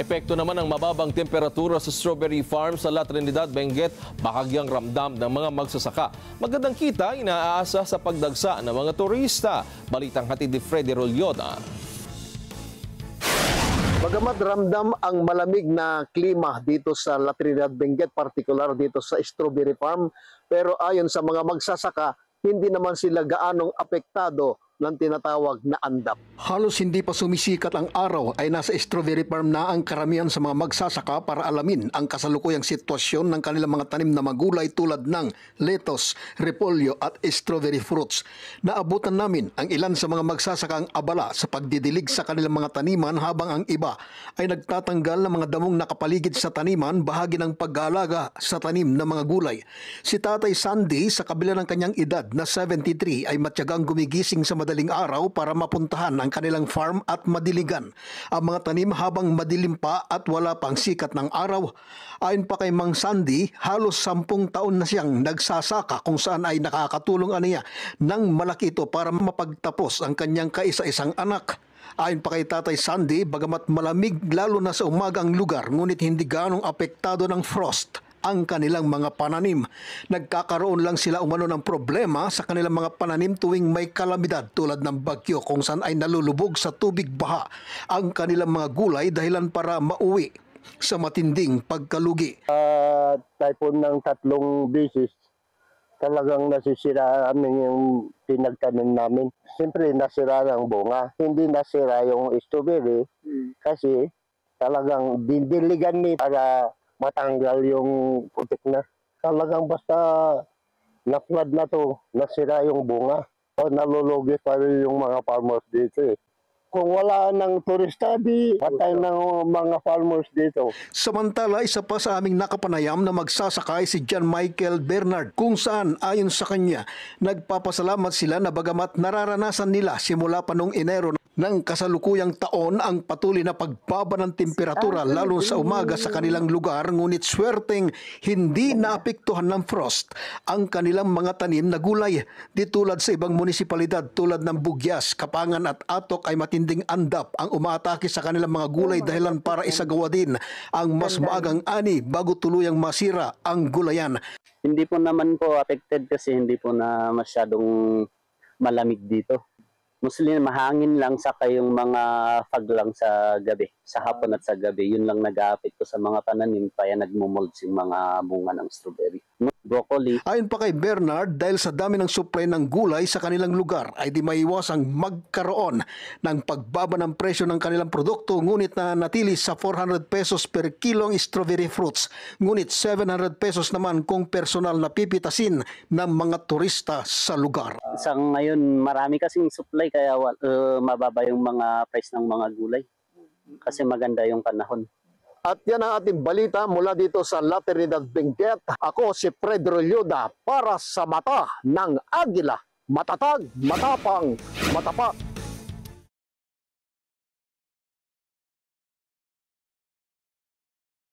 Epekto naman ng mababang temperatura sa strawberry farm sa La Trinidad, Benguet, bahagyang ramdam ng mga magsasaka. Magandang kita inaasa sa pagdagsa ng mga turista. Balitang hatid ni Freddy Rolyota. Bagamat ramdam ang malamig na klima dito sa La Trinidad, Benguet, partikular dito sa strawberry farm, pero ayon sa mga magsasaka, hindi naman sila gaanong apektado ng tinatawag na andap. Halos hindi pa sumisikat ang araw ay nasa strawberry farm na ang karamihan sa mga magsasaka para alamin ang kasalukuyang sitwasyon ng kanilang mga tanim na magulay tulad ng lettuce, repolyo at strawberry fruits. Naabutan namin ang ilan sa mga magsasakang abala sa pagdidilig sa kanilang mga taniman habang ang iba ay nagtatanggal ng mga damong nakapaligid sa taniman bahagi ng pag-aalaga sa tanim ng mga gulay. Si Tatay Sandy sa kabila ng kanyang edad na 73 ay matyagang gumigising sa madaling araw para mapuntahan ang kanilang farm at madiligan ang mga tanim habang madilim pa at wala pang sikat ng araw. Ayon pa kay Mang Sandy, halos 10 taon na siyang nagsasaka kung saan ay nakakatulong aniya ng malaki ito para mapagtapos ang kanyang kaisa-isang anak. Ayon pa kay Tatay Sandy, bagamat malamig lalo na sa umaga ang lugar, ngunit hindi ganong apektado ng frost ang kanilang mga pananim. Nagkakaroon lang sila umano ng problema sa kanilang mga pananim tuwing may kalamidad tulad ng bagyo kung saan ay nalulubog sa tubig baha ang kanilang mga gulay dahilan para mauwi sa matinding pagkalugi. Typhoon ng 3 beses, talagang nasisira namin yung pinagtanim namin. Siyempre nasira ang bunga, hindi nasira yung strawberry kasi talagang dindiligan ni para matanggal yung putik na. Talagang basta na-flood na to, nasira yung bunga. O nalulugi pa rin yung mga farmers dito eh. Kung wala ng turista, di patay ng mga farmers dito. Samantala, isa pa sa aming nakapanayam na magsasakay si John Michael Bernard kung saan ayon sa kanya, nagpapasalamat sila na bagamat nararanasan nila simula pa noong Enero ng kasalukuyang taon ang patuloy na pagbaba ng temperatura lalo sa umaga sa kanilang lugar, ngunit swerteng hindi naapektuhan ng frost ang kanilang mga tanim na gulay. Di tulad sa ibang munisipalidad tulad ng Bugyas, Kapangan at Atok ay matinding andap ang umaatake sa kanilang mga gulay dahilan para isagawa din ang mas maagang ani bago tuluyang masira ang gulayan. Hindi po naman po affected kasi hindi po na masyadong malamig dito. Mostly mahangin lang saka yung mga fog lang sa gabi, sa hapon at sa gabi. Yun lang nag-a-apekto sa mga pananim kaya nagmumolds yung mga bunga ng strawberry. Broccoli. Ayon pa kay Bernard, dahil sa dami ng supply ng gulay sa kanilang lugar ay di maiwasang magkaroon ng pagbaba ng presyo ng kanilang produkto, ngunit na natili sa 400 pesos per kilo ang strawberry fruits, ngunit 700 pesos naman kung personal na pipitasin ng mga turista sa lugar. Sa ngayon marami kasing supply kaya mababa yung mga price ng mga gulay kasi maganda yung panahon. At yan ang ating balita mula dito sa La Trinidad, Benguet. Ako si Fred Rolyota para sa Mata ng Agila. Matatag, matapang, matapat.